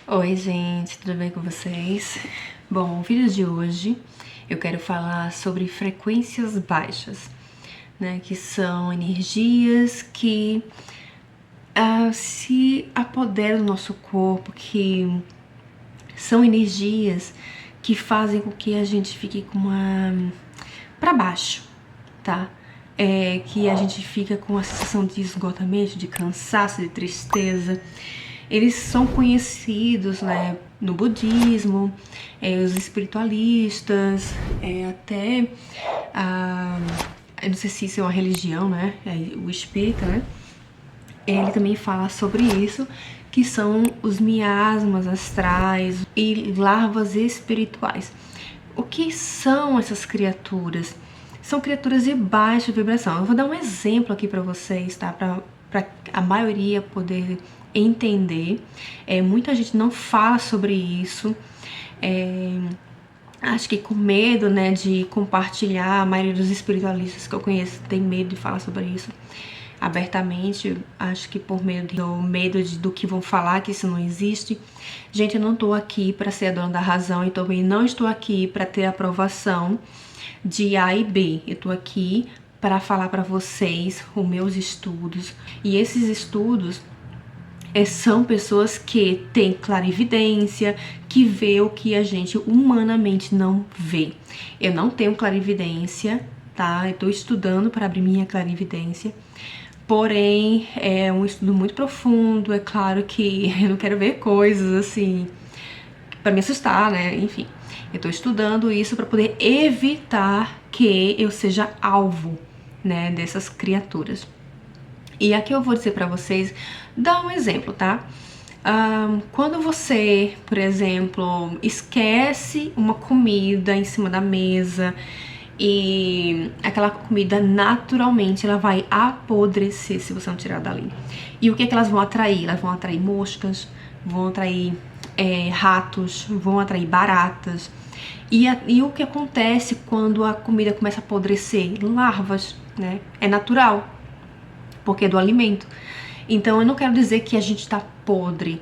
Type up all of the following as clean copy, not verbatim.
Oi gente, tudo bem com vocês? Bom, o vídeo de hoje eu quero falar sobre frequências baixas, né? Que são energias que se apoderam do nosso corpo, que são energias que fazem com que a gente fique com uma para baixo, tá? Que a gente fica com a sensação de esgotamento, de cansaço, de tristeza. Eles são conhecidos, né, no budismo, os espiritualistas, até eu não sei se isso é uma religião, né, o espírita, né, ele também fala sobre isso, que são os miasmas astrais e larvas espirituais. O que são essas criaturas? São criaturas de baixa vibração. Eu vou dar um exemplo aqui para vocês, tá? Para a maioria poder entender. Muita gente não fala sobre isso. Acho que com medo, né, de compartilhar. A maioria dos espiritualistas que eu conheço tem medo de falar sobre isso abertamente, acho que por medo do que vão falar, que isso não existe. Gente, eu não tô aqui para ser a dona da razão e também não estou aqui para ter aprovação de A e B. Eu tô aqui para falar para vocês os meus estudos, e esses estudos são pessoas que têm clarividência, que vê o que a gente humanamente não vê. Eu não tenho clarividência, tá? Eu tô estudando para abrir minha clarividência. Porém, é um estudo muito profundo. É claro que eu não quero ver coisas assim para me assustar, né? Enfim, eu tô estudando isso para poder evitar que eu seja alvo, né, dessas criaturas. E aqui eu vou dizer para vocês, dar um exemplo, tá? Quando você, por exemplo, esquece uma comida em cima da mesa e aquela comida naturalmente ela vai apodrecer se você não tirar dali. E o que elas vão atrair? Elas vão atrair moscas, vão atrair ratos, vão atrair baratas. E o que acontece quando a comida começa a apodrecer? Larvas, né? É natural, porque é do alimento. Então eu não quero dizer que a gente tá podre.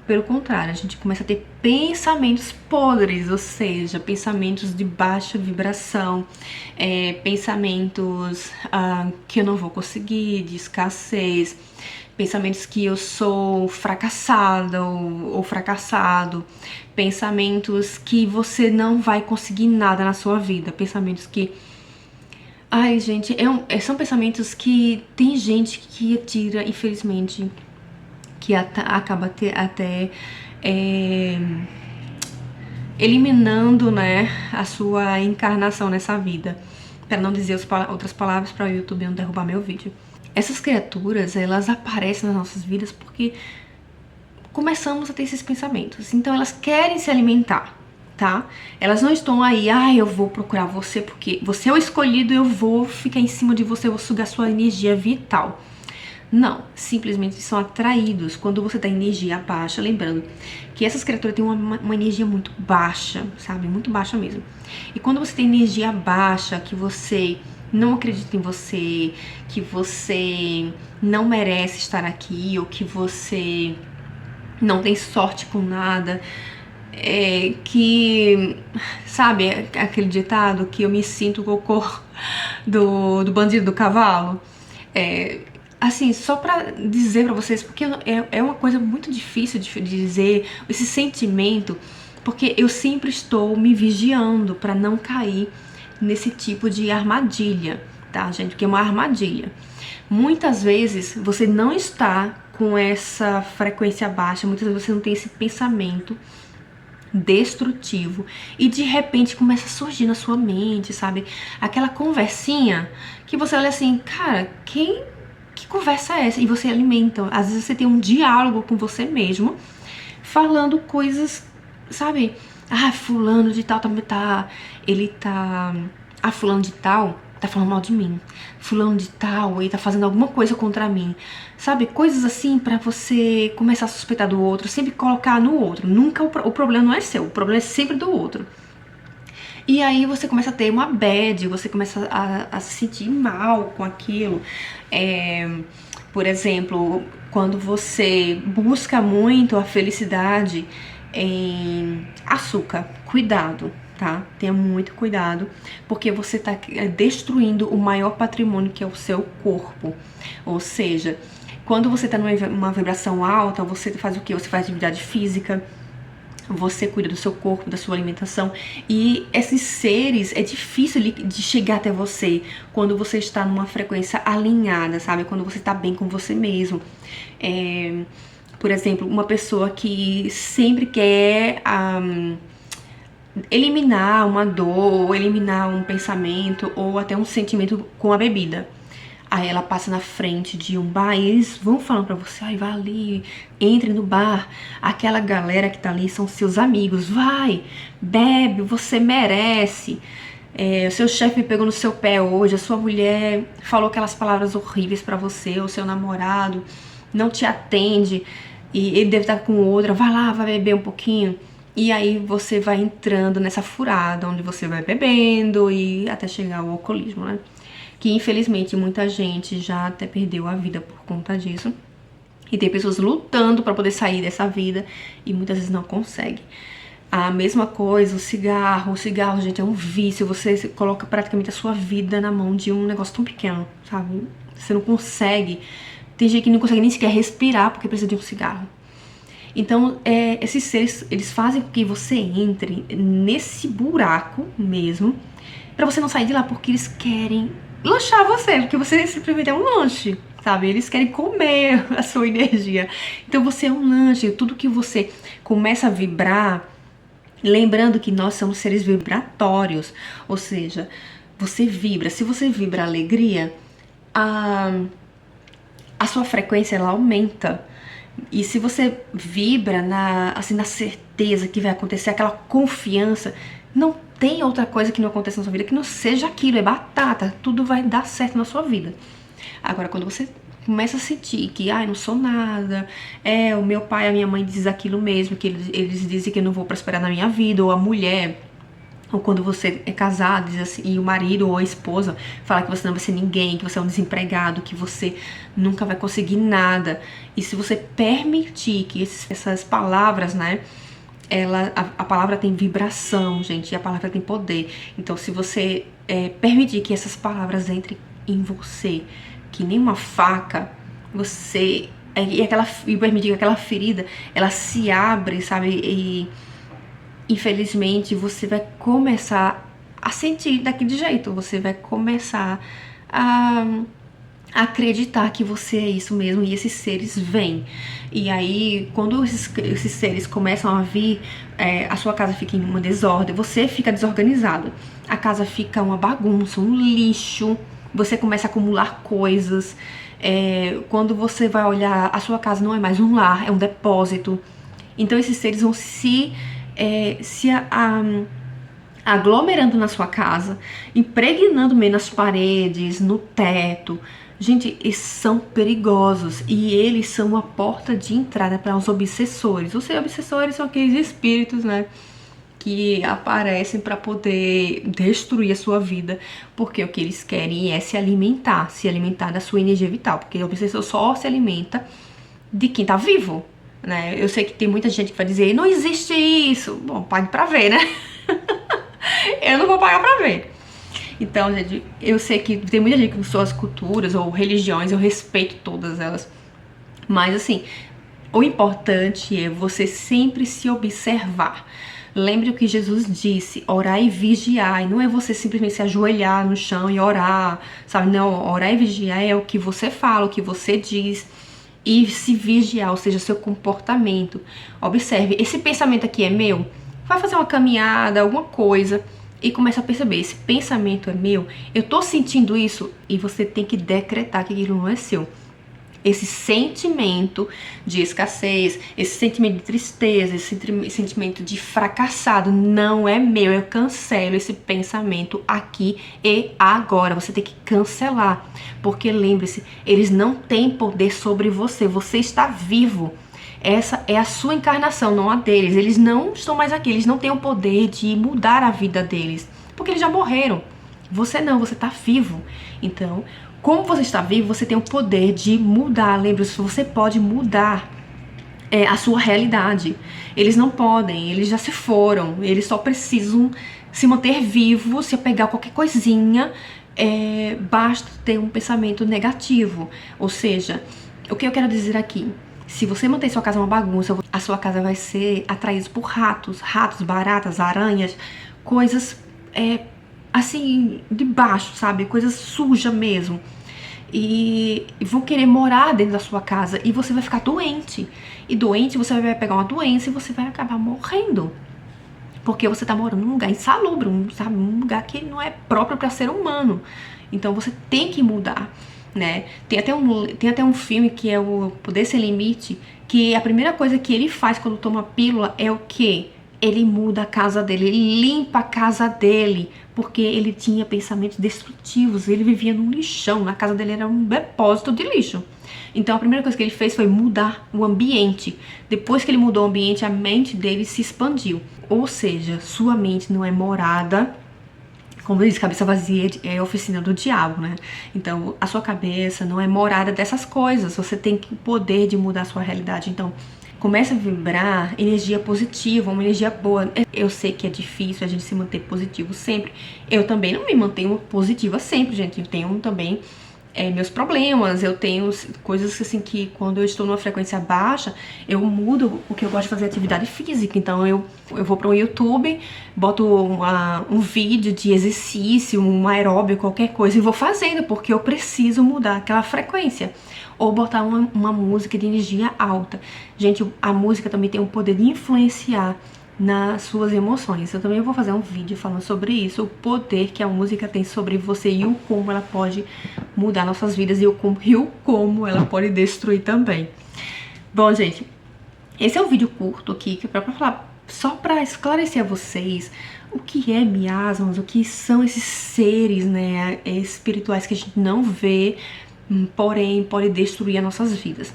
Pelo contrário, a gente começa a ter pensamentos podres, ou seja, pensamentos de baixa vibração, pensamentos que eu não vou conseguir, de escassez, pensamentos que eu sou fracassada ou fracassado, pensamentos que você não vai conseguir nada na sua vida, pensamentos que... Ai, gente, são pensamentos que tem gente que tira, infelizmente, que acaba até eliminando, né, a sua encarnação nessa vida. Para não dizer outras palavras para o YouTube não derrubar meu vídeo. Essas criaturas, elas aparecem nas nossas vidas porque começamos a ter esses pensamentos. Então elas querem se alimentar, tá? Elas não estão aí, eu vou procurar você porque você é o escolhido, eu vou ficar em cima de você, eu vou sugar sua energia vital. Não, simplesmente são atraídos quando você tá em energia baixa. Lembrando que essas criaturas têm uma energia muito baixa, sabe? Muito baixa mesmo. E quando você tem energia baixa, que você não acredita em você, que você não merece estar aqui, ou que você não tem sorte com nada, que, sabe, aquele ditado que eu me sinto cocô do bandido do cavalo? Assim, só pra dizer pra vocês, porque é uma coisa muito difícil de dizer, esse sentimento, porque eu sempre estou me vigiando pra não cair nesse tipo de armadilha, tá, gente? Porque é uma armadilha. Muitas vezes você não está com essa frequência baixa, muitas vezes você não tem esse pensamento destrutivo e de repente começa a surgir na sua mente, sabe? Aquela conversinha que você olha assim, cara, que conversa é essa? E você alimenta. Às vezes você tem um diálogo com você mesmo, falando coisas, sabe? Fulano de tal fulano de tal tá falando mal de mim. Fulano de tal, ele tá fazendo alguma coisa contra mim. Sabe? Coisas assim pra você começar a suspeitar do outro, sempre colocar no outro. Nunca o problema não é seu, o problema é sempre do outro. E aí você começa a ter uma bad, você começa a se sentir mal com aquilo. Por exemplo, quando você busca muito a felicidade em açúcar, cuidado, tá? Tenha muito cuidado, porque você tá destruindo o maior patrimônio, que é o seu corpo. Ou seja, quando você tá numa vibração alta, você faz o quê? Você faz atividade física, você cuida do seu corpo, da sua alimentação, e esses seres, é difícil de chegar até você quando você está numa frequência alinhada, sabe? Quando você está bem com você mesmo. Por exemplo, uma pessoa que sempre quer eliminar uma dor, ou eliminar um pensamento, ou até um sentimento com a bebida. Aí ela passa na frente de um bar e eles vão falando pra você, ai, vai ali, entre no bar. Aquela galera que tá ali são seus amigos, vai, bebe, você merece. O seu chefe pegou no seu pé hoje, a sua mulher falou aquelas palavras horríveis pra você, o seu namorado não te atende e ele deve estar com outra, vai lá, vai beber um pouquinho. E aí você vai entrando nessa furada, onde você vai bebendo e até chegar ao alcoolismo, né? Que infelizmente muita gente já até perdeu a vida por conta disso. E tem pessoas lutando para poder sair dessa vida e muitas vezes não consegue. A mesma coisa, o cigarro, gente, é um vício. Você coloca praticamente a sua vida na mão de um negócio tão pequeno, sabe? Você não consegue. Tem gente que não consegue nem sequer respirar porque precisa de um cigarro. Então, esses seres, eles fazem com que você entre nesse buraco mesmo, pra você não sair de lá, porque eles querem lanchar você, porque você simplesmente é um lanche, sabe? Eles querem comer a sua energia. Então você é um lanche, tudo que você começa a vibrar, lembrando que nós somos seres vibratórios, ou seja, você vibra. Se você vibra alegria, a sua frequência ela aumenta. E se você vibra na certeza que vai acontecer, aquela confiança, não tem outra coisa que não aconteça na sua vida que não seja aquilo, é batata, tudo vai dar certo na sua vida. Agora, quando você começa a sentir que, ai, não sou nada, o meu pai, a minha mãe diz aquilo mesmo, que eles dizem que eu não vou prosperar na minha vida, ou a mulher, ou quando você é casado, diz assim, e o marido ou a esposa fala que você não vai ser ninguém, que você é um desempregado, que você nunca vai conseguir nada. E se você permitir que essas palavras, né, a palavra tem vibração, gente, e a palavra tem poder. Então, se você permitir que essas palavras entrem em você, que nem uma faca, você... E permitir que aquela ferida, ela se abre, sabe, e infelizmente você vai começar a sentir daquele jeito, você vai começar a acreditar que você é isso mesmo, e esses seres vêm. E aí, quando esses seres começam a vir, a sua casa fica em uma desordem, você fica desorganizado, a casa fica uma bagunça, um lixo, você começa a acumular coisas, quando você vai olhar, a sua casa não é mais um lar, é um depósito. Então esses seres vão se aglomerando na sua casa, impregnando meio nas paredes, no teto. Gente, eles são perigosos e eles são a porta de entrada para os obsessores. Os obsessores são aqueles espíritos, né, que aparecem para poder destruir a sua vida, porque o que eles querem é se alimentar da sua energia vital, porque o obsessor só se alimenta de quem tá vivo, né? Eu sei que tem muita gente que vai dizer, não existe isso. Bom, pague pra ver, né? Eu não vou pagar pra ver. Então, gente, eu sei que tem muita gente com suas culturas ou religiões, eu respeito todas elas. Mas, assim, o importante é você sempre se observar. Lembre o que Jesus disse, orar e vigiar. E não é você simplesmente se ajoelhar no chão e orar, sabe? Não, orar e vigiar é o que você fala, o que você diz. E se vigiar, ou seja, seu comportamento. Observe, esse pensamento aqui é meu? Vai fazer uma caminhada, alguma coisa, e começa a perceber, esse pensamento é meu? Eu tô sentindo isso? E você tem que decretar que aquilo não é seu. Esse sentimento de escassez, esse sentimento de tristeza, esse sentimento de fracassado não é meu. Eu cancelo esse pensamento aqui e agora. Você tem que cancelar, porque lembre-se, eles não têm poder sobre você. Você está vivo. Essa é a sua encarnação, não a deles. Eles não estão mais aqui, eles não têm o poder de mudar a vida deles, porque eles já morreram. Você não, você está vivo. Então, Como você está vivo, você tem o poder de mudar. Lembre-se, você pode mudar a sua realidade. Eles não podem, eles já se foram, eles só precisam se manter vivos, se apegar a qualquer coisinha, basta ter um pensamento negativo. Ou seja, o que eu quero dizer aqui? Se você manter sua casa uma bagunça, a sua casa vai ser atraída por ratos, baratas, aranhas, coisas assim, de baixo, sabe? Coisas sujas mesmo. E vão querer morar dentro da sua casa e você vai ficar doente. E doente, você vai pegar uma doença e você vai acabar morrendo. Porque você tá morando num lugar insalubre, sabe? Um lugar que não é próprio para ser humano. Então você tem que mudar, né? Tem até um filme que é o Poder Sem Limite, que a primeira coisa que ele faz quando toma pílula é o quê? Ele muda a casa dele, ele limpa a casa dele, porque ele tinha pensamentos destrutivos, ele vivia num lixão, na casa dele era um depósito de lixo. Então a primeira coisa que ele fez foi mudar o ambiente. Depois que ele mudou o ambiente, a mente dele se expandiu. Ou seja, sua mente não é morada, como diz, cabeça vazia é oficina do diabo, né? Então a sua cabeça não é morada dessas coisas, você tem o poder de mudar a sua realidade. Então começa a vibrar energia positiva, uma energia boa. Eu sei que é difícil a gente se manter positivo sempre. Eu também não me mantenho positiva sempre, gente. Eu tenho também meus problemas, eu tenho coisas assim que quando eu estou numa frequência baixa, eu mudo o que eu gosto de fazer, atividade física. Então eu vou para o YouTube, boto um vídeo de exercício, um aeróbico, qualquer coisa, e vou fazendo, porque eu preciso mudar aquela frequência. Ou botar uma música de energia alta. Gente, a música também tem o poder de influenciar nas suas emoções. Eu também vou fazer um vídeo falando sobre isso, o poder que a música tem sobre você e o como ela pode mudar nossas vidas e o como ela pode destruir também. Bom, gente, esse é um vídeo curto aqui que é pra falar, só para esclarecer a vocês o que é miasmas, o que são esses seres, né, espirituais que a gente não vê, porém pode destruir as nossas vidas.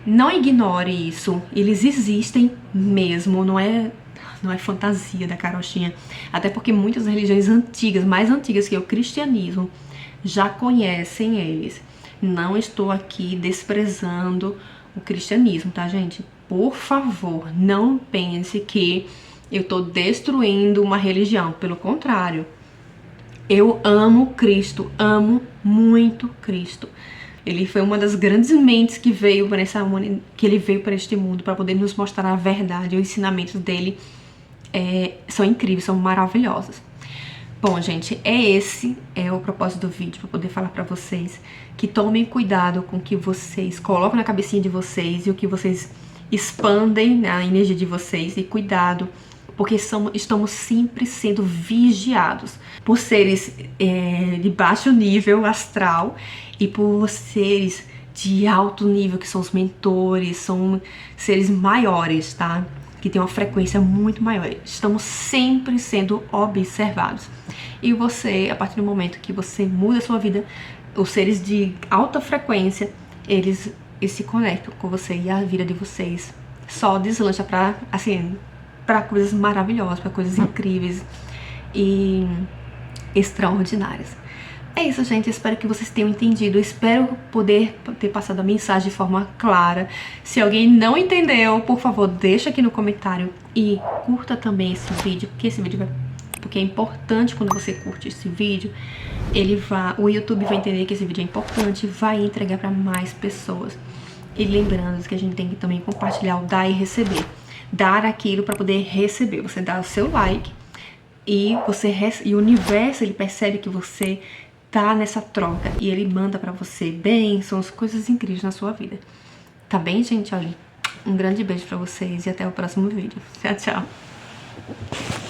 Não ignore isso, eles existem mesmo, não é fantasia da carochinha. Até porque muitas religiões antigas, mais antigas que o cristianismo, já conhecem eles. Não estou aqui desprezando o cristianismo, tá, gente? Por favor, não pense que eu tô destruindo uma religião. Pelo contrário, eu amo Cristo, amo muito Cristo. Ele foi uma das grandes mentes que veio para ele veio para este mundo para poder nos mostrar a verdade. Os ensinamentos dele são incríveis, são maravilhosos. Bom, gente, esse é o propósito do vídeo, para poder falar para vocês que tomem cuidado com o que vocês colocam na cabecinha de vocês e o que vocês expandem na energia de vocês. E cuidado, porque estamos sempre sendo vigiados por seres de baixo nível astral e por seres de alto nível, que são os mentores, são seres maiores, tá? Que tem uma frequência muito maior. Estamos sempre sendo observados. E você, a partir do momento que você muda a sua vida, os seres de alta frequência, eles se conectam com você e a vida de vocês só deslancha para coisas maravilhosas, para coisas incríveis e extraordinárias. É isso, gente, espero que vocês tenham entendido, espero poder ter passado a mensagem de forma clara. Se alguém não entendeu, por favor, deixa aqui no comentário e curta também esse vídeo, porque é importante. Quando você curte esse vídeo, o YouTube vai entender que esse vídeo é importante, vai entregar para mais pessoas. E lembrando que a gente tem que também compartilhar, o dar e receber. Dar aquilo para poder receber. Você dá o seu like e o universo, ele percebe que você tá nessa troca e ele manda pra você bênçãos, coisas incríveis na sua vida. Tá bem, gente? Olha, um grande beijo pra vocês e até o próximo vídeo. Tchau, tchau.